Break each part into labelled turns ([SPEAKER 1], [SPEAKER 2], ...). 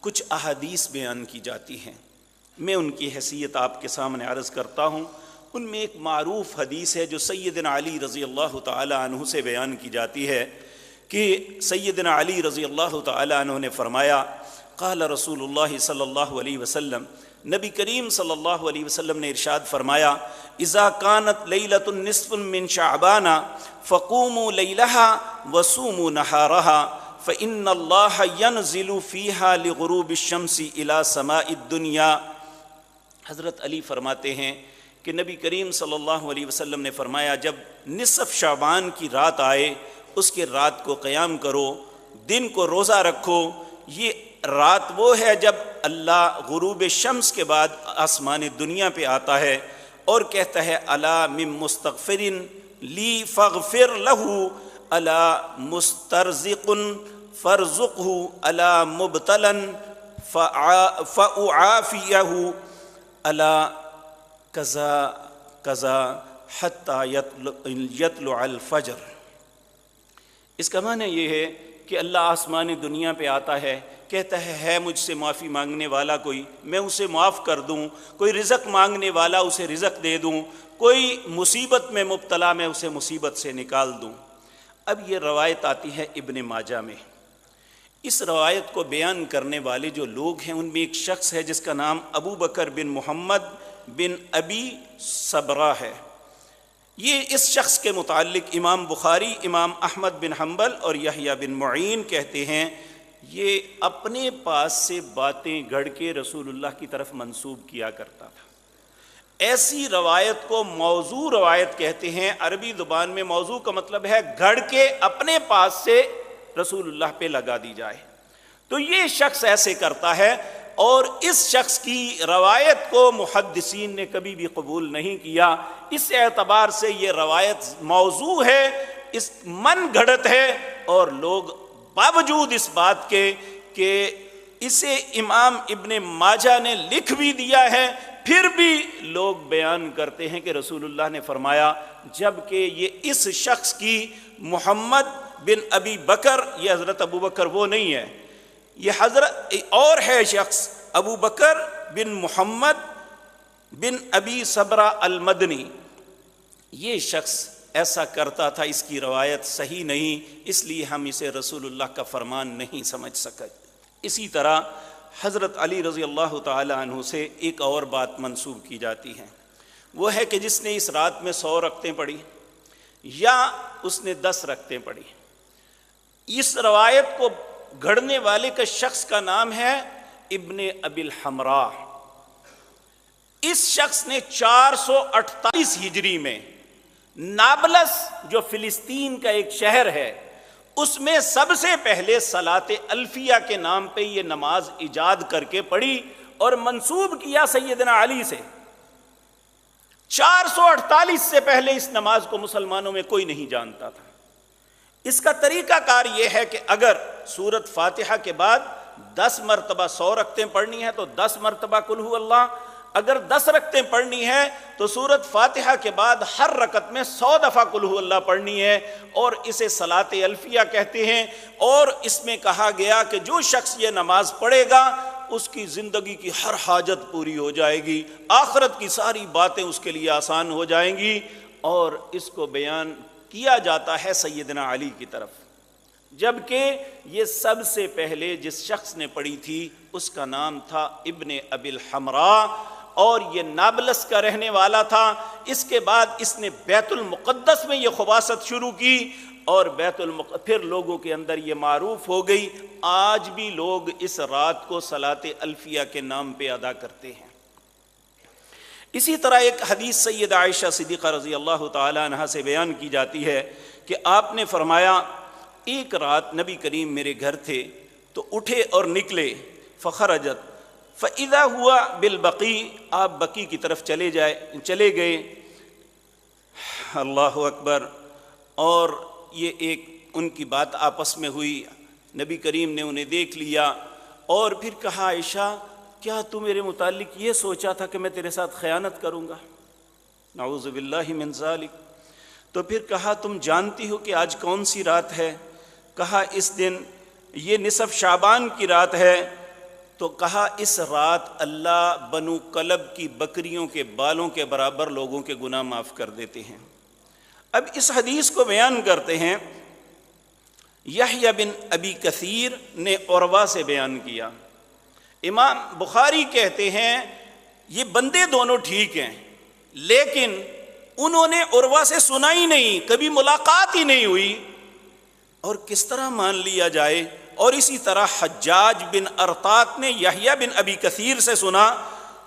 [SPEAKER 1] کچھ احادیث بیان کی جاتی ہیں، میں ان کی حیثیت آپ کے سامنے عرض کرتا ہوں۔ ان میں ایک معروف حدیث ہے جو سیدنا علی رضی اللہ تعالی عنہ سے بیان کی جاتی ہے کہ سیدنا علی رضی اللہ تعالی عنہ نے فرمایا، قال رسول اللہ صلی اللہ علیہ وسلم، نبی کریم صلی اللہ علیہ وسلم نے ارشاد فرمایا، اذا كانت لیلۃ نصف من شعبان فقوموا لیلها وصوموا نہارها فإن اللہ ينزل فيها لغروب الشمس إلى سماء الدنيا۔ حضرت علی فرماتے ہیں کہ نبی کریم صلی اللہ علیہ وسلم نے فرمایا، جب نصف شعبان کی رات آئے اس کے رات کو قیام کرو، دن کو روزہ رکھو۔ یہ رات وہ ہے جب اللہ غروب شمس کے بعد آسمان دنیا پہ آتا ہے اور کہتا ہے، الا من مستغفر لی فاغفر لہ، الا مسترزق فارزقہ، الا مبتلا فاعافیہ، الا کذا کذا حتی یطلع الفجر۔ اس کا معنی یہ ہے کہ اللہ آسمان دنیا پہ آتا ہے، کہتا ہے مجھ سے معافی مانگنے والا کوئی، میں اسے معاف کر دوں، کوئی رزق مانگنے والا اسے رزق دے دوں، کوئی مصیبت میں مبتلا میں اسے مصیبت سے نکال دوں۔ اب یہ روایت آتی ہے ابن ماجہ میں۔ اس روایت کو بیان کرنے والے جو لوگ ہیں ان میں ایک شخص ہے جس کا نام ابو بکر بن محمد بن ابی صبرہ ہے۔ یہ اس شخص کے متعلق امام بخاری، امام احمد بن حنبل اور یحییٰ بن معین کہتے ہیں یہ اپنے پاس سے باتیں گھڑ کے رسول اللہ کی طرف منسوب کیا کرتا تھا۔ ایسی روایت کو موضوع روایت کہتے ہیں۔ عربی زبان میں موضوع کا مطلب ہے گھڑ کے اپنے پاس سے رسول اللہ پہ لگا دی جائے۔ تو یہ شخص ایسے کرتا ہے، اور اس شخص کی روایت کو محدثین نے کبھی بھی قبول نہیں کیا۔ اس اعتبار سے یہ روایت موضوع ہے، اس من گھڑت ہے، اور لوگ باوجود اس بات کے کہ اسے امام ابن ماجہ نے لکھ بھی دیا ہے، پھر بھی لوگ بیان کرتے ہیں کہ رسول اللہ نے فرمایا، جبکہ یہ اس شخص کی محمد بن ابی بکر، یہ حضرت ابو بکر وہ نہیں ہے، یہ حضرت اور ہے شخص ابو بکر بن محمد بن ابی صبرہ المدنی۔ یہ شخص ایسا کرتا تھا، اس کی روایت صحیح نہیں، اس لیے ہم اسے رسول اللہ کا فرمان نہیں سمجھ سکے۔ اسی طرح حضرت علی رضی اللہ تعالی عنہ سے ایک اور بات منسوب کی جاتی ہے، وہ ہے کہ جس نے اس رات میں 100 رکعتیں پڑھی یا اس نے 10 رکعتیں پڑھی۔ اس روایت کو گھڑنے والے کا شخص کا نام ہے ابن ابی الحمراء۔ اس شخص نے 448 ہجری میں نابلس جو فلسطین کا ایک شہر ہے اس میں سب سے پہلے صلاۃ الفیہ کے نام پہ یہ نماز ایجاد کر کے پڑھی اور منسوب کیا سیدنا علی سے۔ 448 سے پہلے اس نماز کو مسلمانوں میں کوئی نہیں جانتا تھا۔ اس کا طریقہ کار یہ ہے کہ اگر سورۃ فاتحہ کے بعد 10 مرتبہ 100 رکعتیں پڑھنی ہے تو 10 مرتبہ قل ھو اللہ، اگر 10 رکعتیں پڑھنی ہے تو سورۃ فاتحہ کے بعد ہر رکعت میں 100 دفعہ قل ھو اللہ پڑھنی ہے، اور اسے صلاۃ الفیہ کہتے ہیں۔ اور اس میں کہا گیا کہ جو شخص یہ نماز پڑھے گا اس کی زندگی کی ہر حاجت پوری ہو جائے گی، آخرت کی ساری باتیں اس کے لیے آسان ہو جائیں گی۔ اور اس کو بیان کیا جاتا ہے سیدنا علی کی طرف، جبکہ یہ سب سے پہلے جس شخص نے پڑھی تھی اس کا نام تھا ابن ابی الحمراء، اور یہ نابلس کا رہنے والا تھا۔ اس کے بعد اس نے بیت المقدس میں یہ خباثت شروع کی، اور پھر لوگوں کے اندر یہ معروف ہو گئی۔ آج بھی لوگ اس رات کو صلاۃ الفیہ کے نام پہ ادا کرتے ہیں۔ اسی طرح ایک حدیث سیدہ عائشہ صدیقہ رضی اللہ تعالی عنہا سے بیان کی جاتی ہے کہ آپ نے فرمایا، ایک رات نبی کریم میرے گھر تھے تو اٹھے اور نکلے، فخرجت فاذا ہوا بالبقیع، آپ بقیع کی طرف چلے گئے، اللہ اکبر۔ اور یہ ایک ان کی بات آپس میں ہوئی، نبی کریم نے انہیں دیکھ لیا اور پھر کہا، عائشہ کیا تو میرے متعلق یہ سوچا تھا کہ میں تیرے ساتھ خیانت کروں گا؟ نعوذ باللہ من ذالک۔ تو پھر کہا، تم جانتی ہو کہ آج کون سی رات ہے؟ کہا، اس دن یہ نصف شعبان کی رات ہے۔ تو کہا اس رات اللہ بنو کلب کی بکریوں کے بالوں کے برابر لوگوں کے گناہ معاف کر دیتے ہیں۔ اب اس حدیث کو بیان کرتے ہیں، یحییٰ بن ابی کثیر نے عروہ سے بیان کیا۔ امام بخاری کہتے ہیں یہ بندے دونوں ٹھیک ہیں، لیکن انہوں نے عروہ سے سنا ہی نہیں، کبھی ملاقات ہی نہیں ہوئی، اور کس طرح مان لیا جائے؟ اور اسی طرح حجاج بن ارطاط نے یحییٰ بن ابی کثیر سے سنا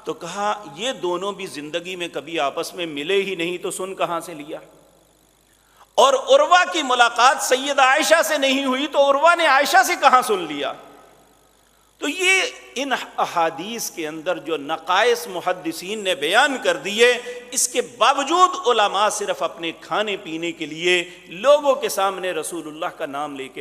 [SPEAKER 1] تو کہا یہ دونوں بھی زندگی میں کبھی آپس میں ملے ہی نہیں، تو سن کہاں سے لیا؟ اور عروہ کی ملاقات سیدہ عائشہ سے نہیں ہوئی تو عروہ نے عائشہ سے کہاں سن لیا؟ تو یہ ان احادیث کے اندر جو نقائص محدثین نے بیان کر دیے، اس کے باوجود علماء صرف اپنے کھانے پینے کے لیے لوگوں کے سامنے رسول اللہ کا نام لے کے